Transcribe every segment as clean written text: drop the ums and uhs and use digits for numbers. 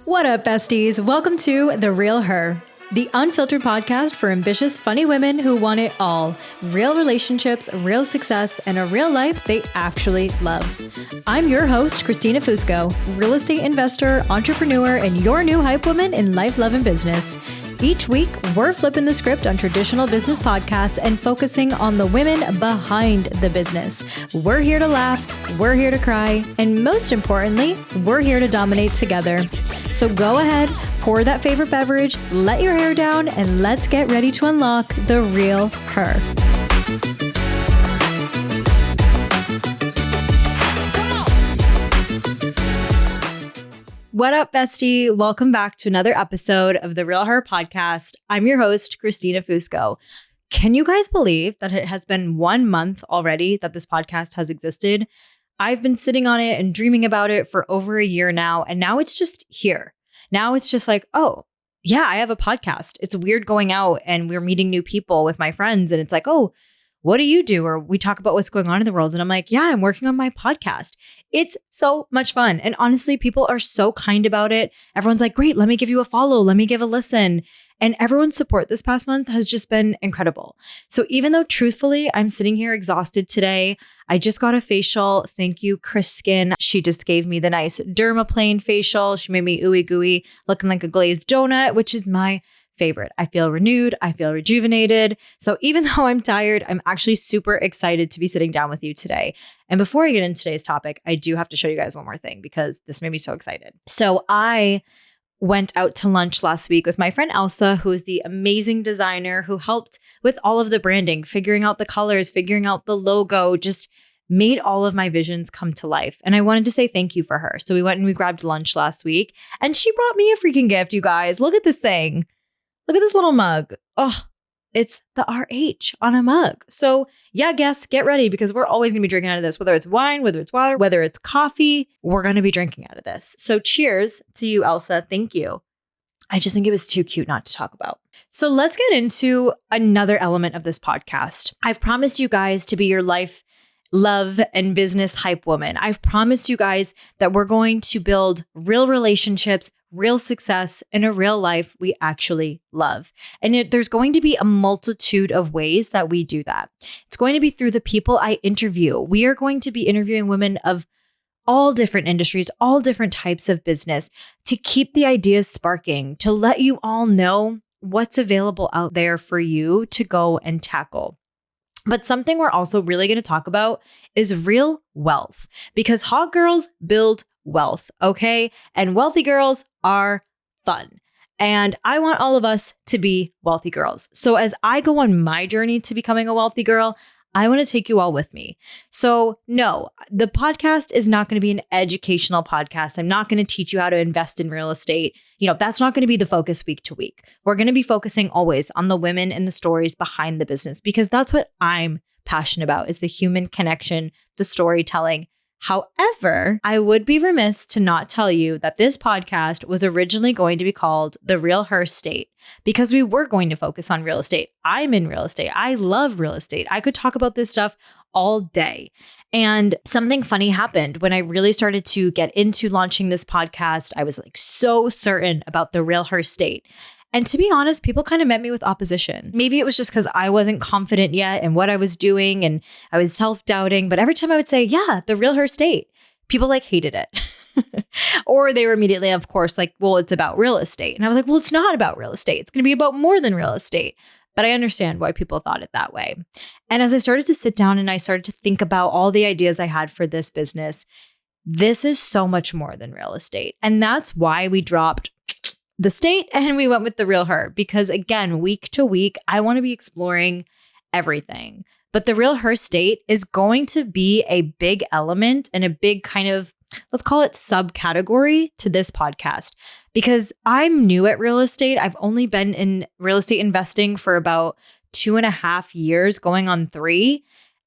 What up, besties? Welcome to The Real Her, the unfiltered podcast for ambitious, funny women who want it all. Real relationships, real success, and a real life they actually love. I'm your host, Christina Fusco, real estate investor, entrepreneur, and your new hype woman in life, love, and business. Each week, we're flipping the script on traditional business podcasts and focusing on the women behind the business. We're here to laugh, we're here to cry, and most importantly, we're here to dominate together. So go ahead, pour that favorite beverage, let your hair down, and let's get ready to unlock the real her. What up, bestie? Welcome back to another episode of the Real Her podcast. I'm your host, Christina Fusco. Can you guys believe that it has been 1 month already that this podcast has existed? I've been sitting on it and dreaming about it for over a year now, and now it's just here. Now it's just like, oh, yeah, I have a podcast. It's weird going out and we're meeting new people with my friends, and it's like, oh, what do you do? Or we talk about what's going on in the world. And I'm like, yeah, I'm working on my podcast. It's so much fun. And honestly, people are so kind about it. Everyone's like, great, let me give you a follow. Let me give a listen. And everyone's support this past month has just been incredible. So even though truthfully, I'm sitting here exhausted today, I just got a facial. Thank you, Chris Skin. She just gave me the nice dermaplane facial. She made me ooey gooey, looking like a glazed donut, which is my favorite. I feel renewed. I feel rejuvenated. So even though I'm tired, I'm actually super excited to be sitting down with you today. And before I get into today's topic, I do have to show you guys one more thing because this made me so excited. So I went out to lunch last week with my friend Elsa, who is the amazing designer who helped with all of the branding, figuring out the colors, figuring out the logo, just made all of my visions come to life. And I wanted to say thank you for her. So we went and we grabbed lunch last week and she brought me a freaking gift, you guys. Look at this thing. Look at this little mug. Oh, it's the RH on a mug. So yeah, guests, get ready because we're always going to be drinking out of this, whether it's wine, whether it's water, whether it's coffee, we're going to be drinking out of this. So cheers to you, Elsa. Thank you. I just think it was too cute not to talk about. So let's get into another element of this podcast. I've promised you guys to be your life, love, and business hype woman. I've promised you guys that we're going to build real relationships, real success in a real life we actually love. And there's going to be a multitude of ways that we do that. It's going to be through the people I interview. We are going to be interviewing women of all different industries, all different types of business to keep the ideas sparking, to let you all know what's available out there for you to go and tackle. But something we're also really going to talk about is real wealth, because hot girls build wealth, okay? And wealthy girls are fun. And I want all of us to be wealthy girls. So as I go on my journey to becoming a wealthy girl, I want to take you all with me. So no, the podcast is not going to be an educational podcast. I'm not going to teach you how to invest in real estate. That's not going to be the focus week to week. We're going to be focusing always on the women and the stories behind the business, because that's what I'm passionate about, is the human connection, the storytelling. However, I would be remiss to not tell you that this podcast was originally going to be called The Real Her State, because we were going to focus on real estate. I'm in real estate. I love real estate. I could talk about this stuff all day. And something funny happened when I really started to get into launching this podcast. I was like so certain about The Real Her State. And to be honest, people kind of met me with opposition. Maybe it was just because I wasn't confident yet in what I was doing and I was self-doubting. But every time I would say, yeah, The Real Her State, people hated it. Or they were immediately, of course, like, well, it's about real estate. And I was like, well, it's not about real estate. It's going to be about more than real estate. But I understand why people thought it that way. And as I started to sit down and I started to think about all the ideas I had for this business, this is so much more than real estate. And that's why we dropped the state and we went with The Real Her, because again, week to week, I want to be exploring everything. But The Real Her State is going to be a big element and a big kind of, let's call it subcategory to this podcast, because I'm new at real estate. I've only been in real estate investing for about 2.5 years, going on 3.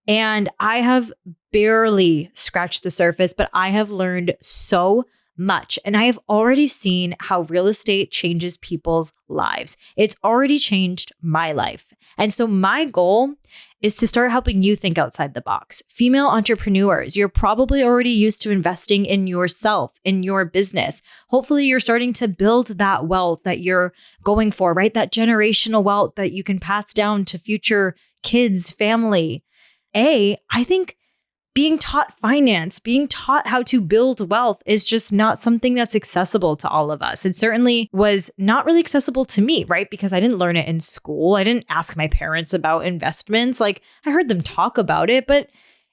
And I have barely scratched the surface, but I have learned so much. And I have already seen how real estate changes people's lives. It's already changed my life. And so my goal is to start helping you think outside the box. Female entrepreneurs, you're probably already used to investing in yourself, in your business. Hopefully you're starting to build that wealth that you're going for, right? That generational wealth that you can pass down to future kids, family. I think being taught finance, being taught how to build wealth is just not something that's accessible to all of us. It certainly was not really accessible to me, right? Because I didn't learn it in school. I didn't ask my parents about investments. Like, I heard them talk about it, but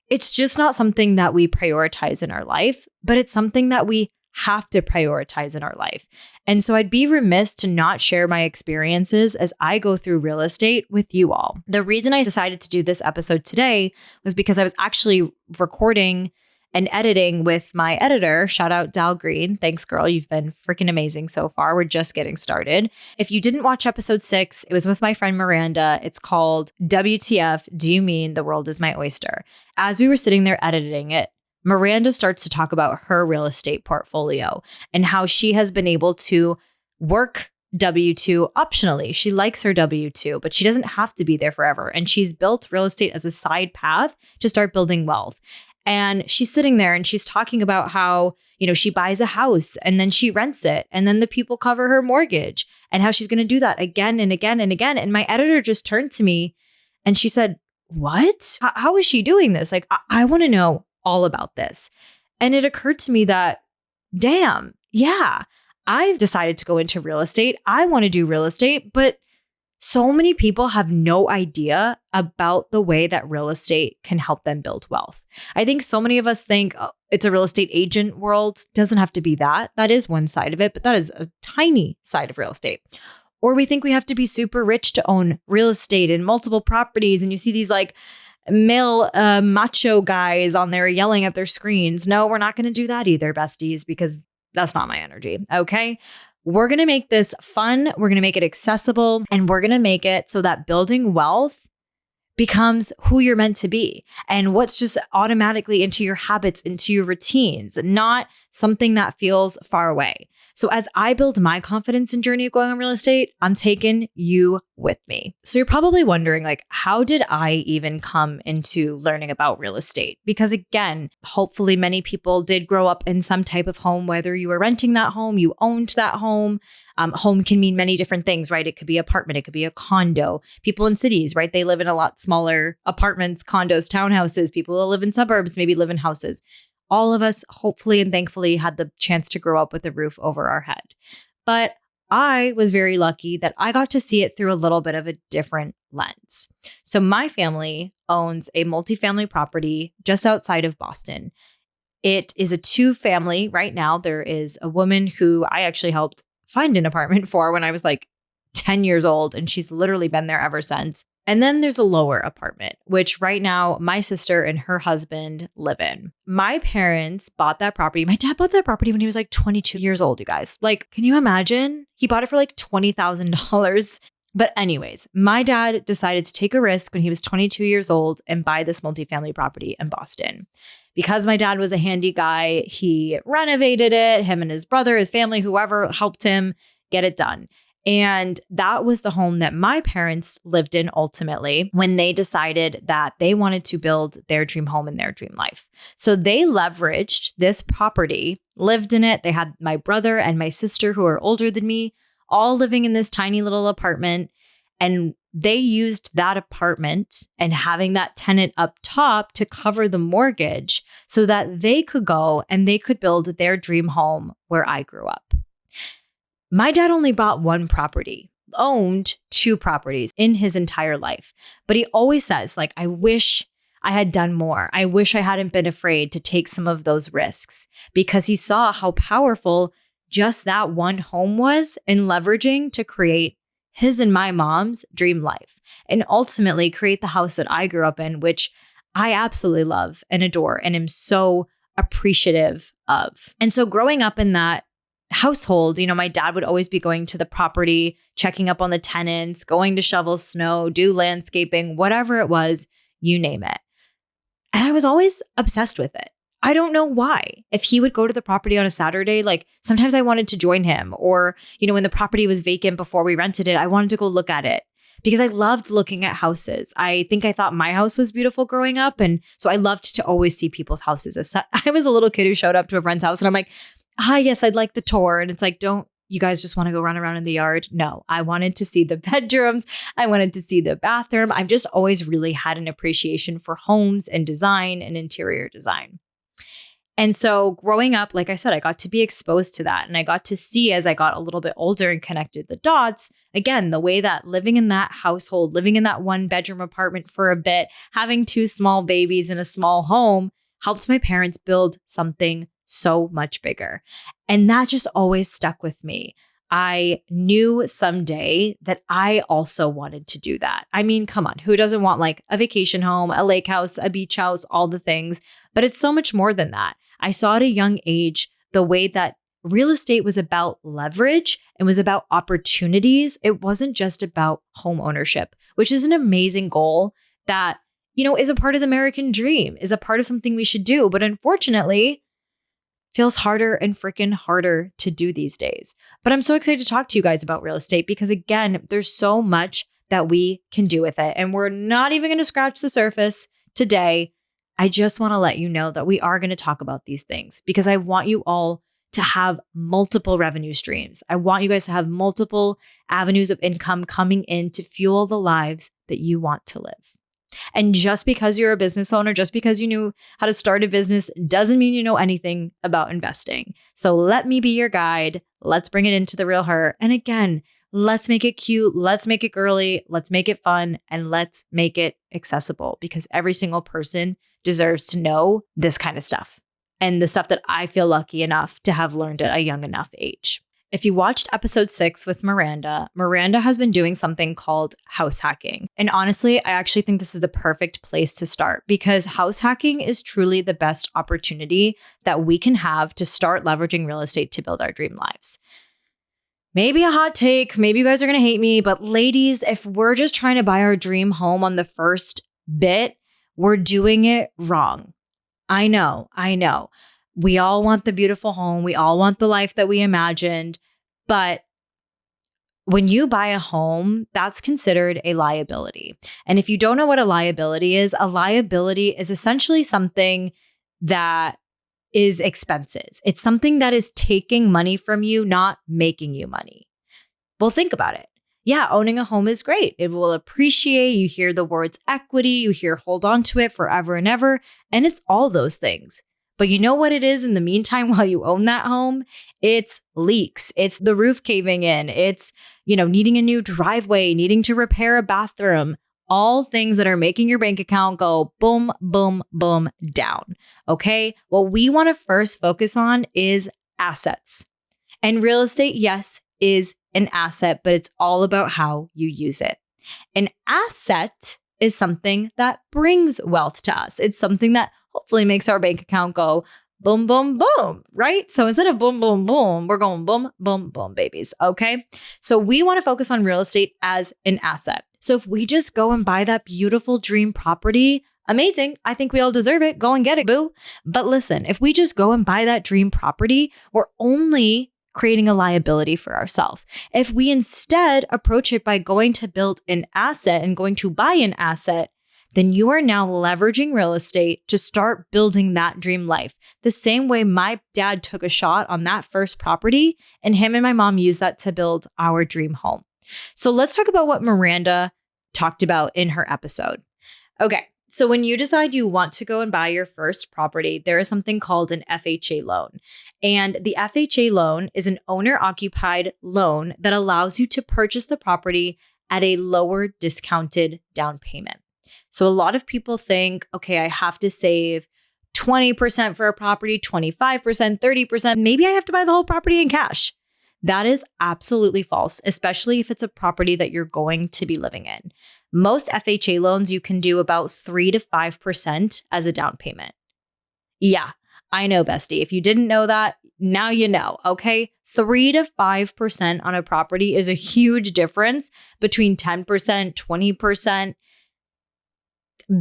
it's just not something that we prioritize in our life, but it's something that we have to prioritize in our life. And so I'd be remiss to not share my experiences as I go through real estate with you all. The reason I decided to do this episode today was because I was actually recording and editing with my editor. Shout out Dal Green. Thanks, girl. You've been freaking amazing so far. We're just getting started. If you didn't watch episode 6, it was with my friend Miranda. It's called WTF, Do You Mean the World is My Oyster? As we were sitting there editing it, Miranda starts to talk about her real estate portfolio and how she has been able to work W-2 optionally. She likes her W-2, but she doesn't have to be there forever. And she's built real estate as a side path to start building wealth. And she's sitting there and she's talking about how, she buys a house and then she rents it and then the people cover her mortgage and how she's going to do that again and again and again. And my editor just turned to me and she said, "What? How is she doing this? Like, I want to know all about this." And it occurred to me that, damn, yeah, I've decided to go into real estate. I want to do real estate, but so many people have no idea about the way that real estate can help them build wealth. I think so many of us think it's a real estate agent world. Doesn't have to be that. That is one side of it, but that is a tiny side of real estate. Or we think we have to be super rich to own real estate and multiple properties. And you see these like male macho guys on there yelling at their screens. No, we're not going to do that either, besties, because that's not my energy. Okay. We're going to make this fun. We're going to make it accessible, and we're going to make it so that building wealth becomes who you're meant to be and what's just automatically into your habits, into your routines, not something that feels far away. So as I build my confidence and journey of going on real estate, I'm taking you with me. So you're probably wondering, like, how did I even come into learning about real estate? Because again, hopefully many people did grow up in some type of home, whether you were renting that home, you owned that home. Home can mean many different things, right? It could be apartment, it could be a condo. People in cities, right? They live in a lot smaller apartments, condos, townhouses. People who live in suburbs maybe live in houses. All of us, hopefully and thankfully, had the chance to grow up with a roof over our head. But I was very lucky that I got to see it through a little bit of a different lens. So my family owns a multifamily property just outside of Boston. It is a 2-family right now. There is a woman who I actually helped find an apartment for when I was like 10 years old, and she's literally been there ever since. And then there's a lower apartment, which right now my sister and her husband live in. My parents bought that property. My dad bought that property when he was like 22 years old, you guys. Like, can you imagine? He bought it for like $20,000. But anyways, my dad decided to take a risk when he was 22 years old and buy this multifamily property in Boston. Because my dad was a handy guy, he renovated it. Him and his brother, his family, whoever helped him get it done. And that was the home that my parents lived in ultimately when they decided that they wanted to build their dream home and their dream life. So they leveraged this property, lived in it. They had my brother and my sister, who are older than me, all living in this tiny little apartment. And they used that apartment and having that tenant up top to cover the mortgage so that they could go and they could build their dream home where I grew up. My dad only bought one property, owned 2 properties in his entire life. But he always says, like, I wish I had done more. I wish I hadn't been afraid to take some of those risks, because he saw how powerful just that one home was in leveraging to create his and my mom's dream life and ultimately create the house that I grew up in, which I absolutely love and adore and am so appreciative of. And so growing up in that household, my dad would always be going to the property, checking up on the tenants, going to shovel snow, do landscaping, whatever it was, you name it. And I was always obsessed with it. I don't know why. If he would go to the property on a Saturday, like sometimes I wanted to join him, or, when the property was vacant before we rented it, I wanted to go look at it because I loved looking at houses. I think I thought my house was beautiful growing up. And so I loved to always see people's houses. I was a little kid who showed up to a friend's house and I'm like, yes, I'd like the tour. And it's like, don't you guys just want to go run around in the yard? No, I wanted to see the bedrooms. I wanted to see the bathroom. I've just always really had an appreciation for homes and design and interior design. And so growing up, like I said, I got to be exposed to that. And I got to see as I got a little bit older and connected the dots, again, the way that living in that household, living in that 1-bedroom apartment for a bit, having 2 small babies in a small home helped my parents build something so much bigger. And that just always stuck with me. I knew someday that I also wanted to do that. I mean, come on, who doesn't want like a vacation home, a lake house, a beach house, all the things? But it's so much more than that. I saw at a young age the way that real estate was about leverage and was about opportunities. It wasn't just about home ownership, which is an amazing goal that, is a part of the American dream, is a part of something we should do. But unfortunately, feels harder and freaking harder to do these days. But I'm so excited to talk to you guys about real estate because, again, there's so much that we can do with it. And we're not even going to scratch the surface today. I just want to let you know that we are going to talk about these things because I want you all to have multiple revenue streams. I want you guys to have multiple avenues of income coming in to fuel the lives that you want to live. And just because you're a business owner, just because you knew how to start a business doesn't mean you know anything about investing. So let me be your guide. Let's bring it into the real her. And again, let's make it cute. Let's make it girly. Let's make it fun. And let's make it accessible because every single person deserves to know this kind of stuff and the stuff that I feel lucky enough to have learned at a young enough age. If you watched episode 6 with Miranda has been doing something called house hacking. And honestly, I actually think this is the perfect place to start because house hacking is truly the best opportunity that we can have to start leveraging real estate to build our dream lives. Maybe a hot take, maybe you guys are going to hate me, but ladies, if we're just trying to buy our dream home on the first bit, we're doing it wrong. I know. We all want the beautiful home. We all want the life that we imagined. But when you buy a home, that's considered a liability. And if you don't know what a liability is essentially something that is expenses. It's something that is taking money from you, not making you money. Well, think about it. Yeah, owning a home is great. It will appreciate. You hear the words equity, you hear hold on to it forever and ever. And it's all those things. But you know what it is in the meantime while you own that home? It's leaks. It's the roof caving in. It's, needing a new driveway, needing to repair a bathroom, all things that are making your bank account go boom, boom, boom down. Okay. What we want to first focus on is assets. And real estate, yes, is an asset, but it's all about how you use it. An asset is something that brings wealth to us. It's something that hopefully makes our bank account go boom, boom, boom, right? So instead of boom, boom, boom, we're going boom, boom, boom, babies. Okay. So we want to focus on real estate as an asset. So if we just go and buy that beautiful dream property, amazing. I think we all deserve it. Go and get it, boo. But listen, if we just go and buy that dream property, we're only creating a liability for ourselves. If we instead approach it by going to build an asset and going to buy an asset, then you are now leveraging real estate to start building that dream life. The same way my dad took a shot on that first property and him and my mom used that to build our dream home. So let's talk about what Miranda talked about in her episode. Okay. So when you decide you want to go and buy your first property, there is something called an FHA loan. And the FHA loan is an owner-occupied loan that allows you to purchase the property at a lower discounted down payment. So a lot of people think, okay, I have to save 20% for a property, 25%, 30%. Maybe I have to buy the whole property in cash. That is absolutely false, especially if it's a property that you're going to be living in. Most FHA loans, you can do about 3 to 5% as a down payment. Yeah, I know, bestie. If you didn't know that, now you know, okay? 3 to 5% on a property is a huge difference between 10%, 20%.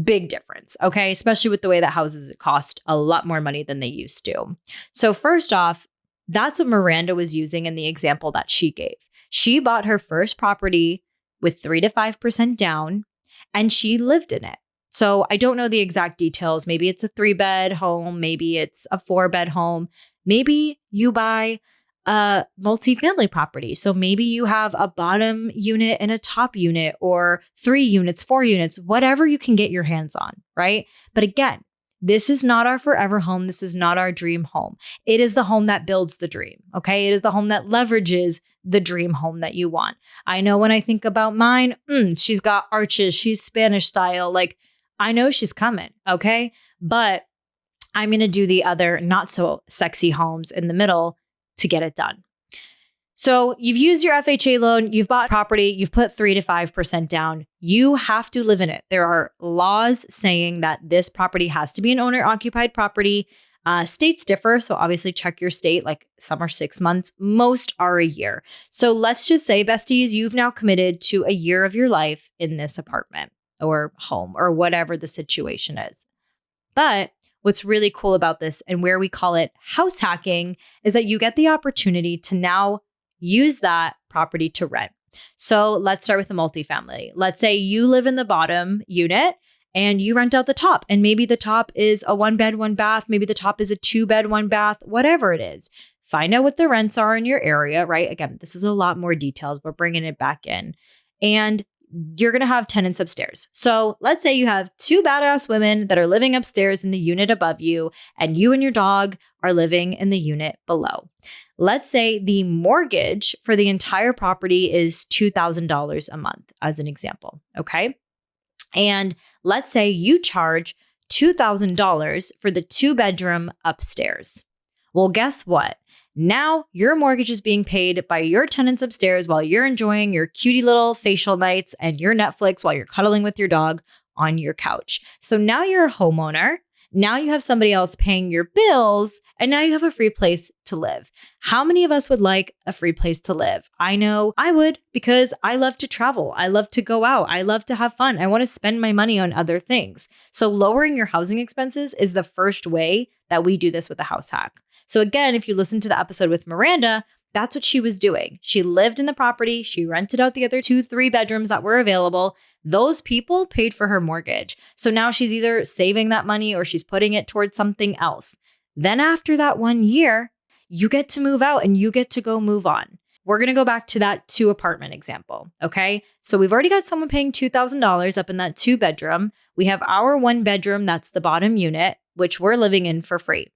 Big difference, okay? Especially with the way that houses cost a lot more money than they used to. So first off, that's what Miranda was using in the example that she gave. She bought her first property with 3 to 5% down, and she lived in it. So I don't know the exact details. Maybe it's a 3-bed home. Maybe it's a 4-bed home. Maybe you buy a multifamily property. So maybe you have a bottom unit and a top unit, or 3 units, 4 units, whatever you can get your hands on, right? But again, this is not our forever home. This is not our dream home. It is the home that builds the dream, okay? It is the home that leverages the dream home that you want. I know when I think about mine, she's got arches, she's Spanish style. Like, I know she's coming, okay? But I'm going to do the other not so sexy homes in the middle to get it done. So you've used your FHA loan, you've bought property, you've put 3 to 5% down. You have to live in it. There are laws saying that this property has to be an owner occupied property. States differ. So obviously check your state, like some are 6 months, most are a year. So let's just say, besties, you've now committed to a year of your life in this apartment or home or whatever the situation is. But what's really cool about this, and where we call it house hacking, is that you get the opportunity to now use that property to rent. So let's start with a multifamily. Let's say you live in the bottom unit and you rent out the top, and maybe the top is a 1-bed, 1-bath. Maybe the top is a 2-bed, 1-bath, whatever it is. Find out what the rents are in your area, right? Again, this is a lot more detailed. We're bringing it back in. And you're going to have tenants upstairs. So let's say you have 2 badass women that are living upstairs in the unit above you, and you and your dog are living in the unit below. Let's say the mortgage for the entire property is $2,000 a month, as an example. Okay. And let's say you charge $2,000 for the 2-bedroom upstairs. Well, guess what? Now your mortgage is being paid by your tenants upstairs while you're enjoying your cutie little facial nights and your Netflix while you're cuddling with your dog on your couch. So now you're a homeowner. Now you have somebody else paying your bills, and now you have a free place to live. How many of us would like a free place to live? I know I would, because I love to travel. I love to go out. I love to have fun. I want to spend my money on other things. So lowering your housing expenses is the first way that we do this with a house hack. So again, if you listen to the episode with Miranda, that's what she was doing. She lived in the property. She rented out the other 2-3 bedrooms that were available. Those people paid for her mortgage. So now she's either saving that money or she's putting it towards something else. Then after that 1 year, you get to move out and you get to go move on. We're going to go back to that 2-apartment example. Okay. So we've already got someone paying $2,000 up in that 2-bedroom. We have our 1-bedroom. That's the bottom unit, which we're living in for free.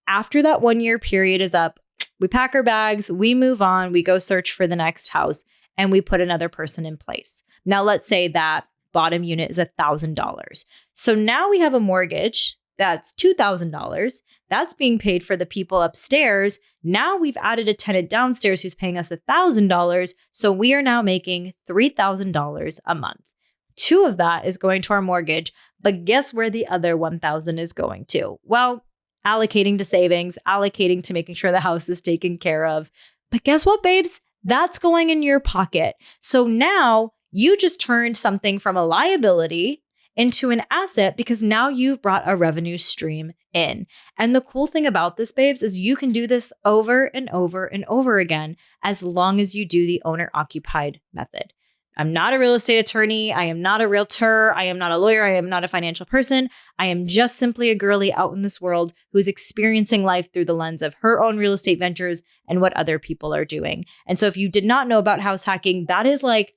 After that 1-year period is up, we pack our bags, we move on, we go search for the next house, and we put another person in place. Now, let's say that bottom unit is $1,000. So now we have a mortgage that's $2,000. That's being paid for the people upstairs. Now we've added a tenant downstairs who's paying us $1,000. So we are now making $3,000 a month. 2 of that is going to our mortgage. But guess where the other $1,000 is going to? Well, allocating to savings, allocating to making sure the house is taken care of. But guess what, babes? That's going in your pocket. So now you just turned something from a liability into an asset, because now you've brought a revenue stream in. And the cool thing about this, babes, is you can do this over and over and over again as long as you do the owner-occupied method. I'm not a real estate attorney. I am not a realtor. I am not a lawyer. I am not a financial person. I am just simply a girly out in this world who's experiencing life through the lens of her own real estate ventures and what other people are doing. And so if you did not know about house hacking, that is like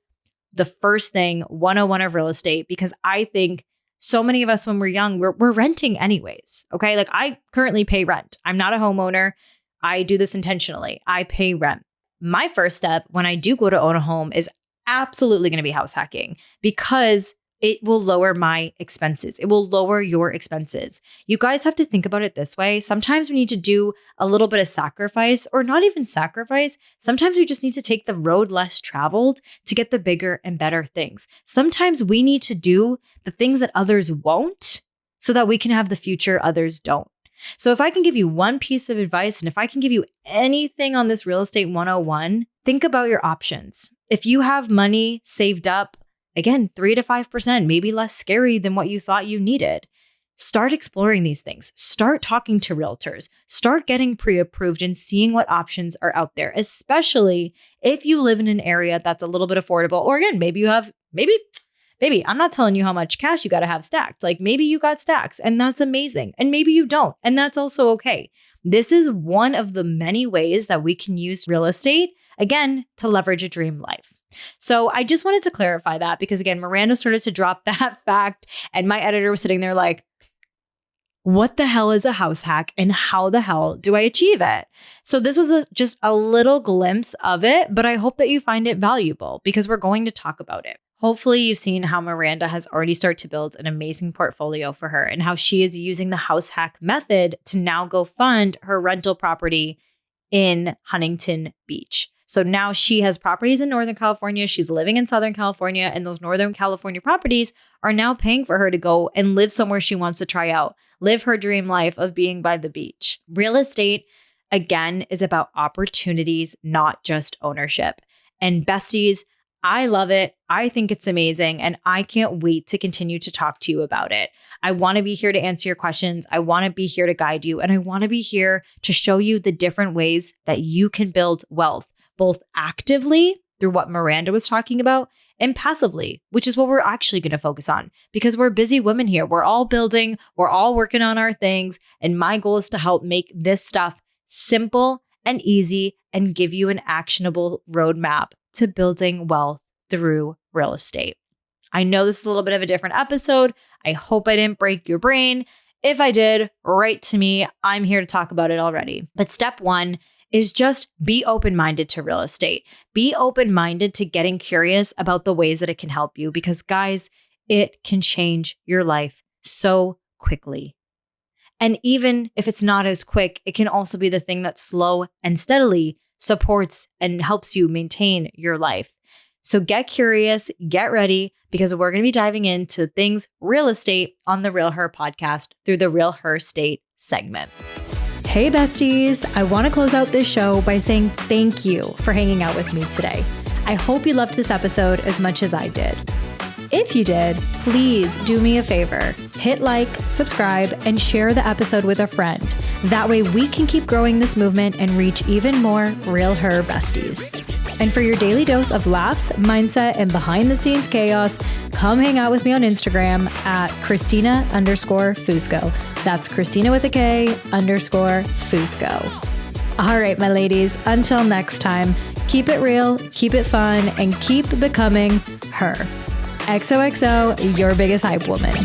the first thing, 101 of real estate, because I think so many of us when we're young, we're renting anyways. Okay. Like I currently pay rent. I'm not a homeowner. I do this intentionally. I pay rent. My first step when I do go to own a home is absolutely going to be house hacking, because it will lower my expenses. It will lower your expenses. You guys have to think about it this way. Sometimes we need to do a little bit of sacrifice, or not even sacrifice. Sometimes we just need to take the road less traveled to get the bigger and better things. Sometimes we need to do the things that others won't so that we can have the future others don't. So if I can give you one piece of advice, and if I can give you anything on this real estate 101, think about your options. If you have money saved up Again, 3 to 5%, maybe less scary than what you thought you needed. Start exploring these things. Start talking to realtors. Start getting pre-approved and seeing what options are out there, especially if you live in an area that's a little bit affordable. Or again, maybe you have, maybe, I'm not telling you how much cash you got to have stacked. Like maybe you got stacks and that's amazing. And maybe you don't. And that's also okay. This is one of the many ways that we can use real estate, again, to leverage a dream life. So I just wanted to clarify that because again, Miranda started to drop that fact and my editor was sitting there like, what the hell is a house hack and how the hell do I achieve it? So this was just a little glimpse of it, but I hope that you find it valuable because we're going to talk about it. Hopefully you've seen how Miranda has already started to build an amazing portfolio for her and how she is using the house hack method to now go fund her rental property in Huntington Beach. So now she has properties in Northern California. She's living in Southern California, and those Northern California properties are now paying for her to go and live somewhere she wants to try out, live her dream life of being by the beach. Real estate, again, is about opportunities, not just ownership. And besties, I love it. I think it's amazing. And I can't wait to continue to talk to you about it. I want to be here to answer your questions. I want to be here to guide you. And I want to be here to show you the different ways that you can build wealth, both actively through what Miranda was talking about and passively, which is what we're actually going to focus on because we're busy women here. We're all building, we're all working on our things. And my goal is to help make this stuff simple and easy and give you an actionable roadmap to building wealth through real estate. I know this is a little bit of a different episode. I hope I didn't break your brain. If I did, write to me. I'm here to talk about it already. But step one is just be open-minded to real estate. Be open-minded to getting curious about the ways that it can help you because guys, it can change your life so quickly. And even if it's not as quick, it can also be the thing that slow and steadily supports and helps you maintain your life. So get curious, get ready, because we're going to be diving into things real estate on the Real Her podcast through the Real Her State segment. Hey besties, I want to close out this show by saying thank you for hanging out with me today. I hope you loved this episode as much as I did. If you did, please do me a favor, hit like, subscribe, and share the episode with a friend. That way we can keep growing this movement and reach even more Real Her besties. And for your daily dose of laughs, mindset, and behind the scenes chaos, come hang out with me on Instagram at Christina_Fusco. That's Christina with a K _Fusco. All right, my ladies, until next time, keep it real, keep it fun, and keep becoming her. XOXO, your biggest hype woman.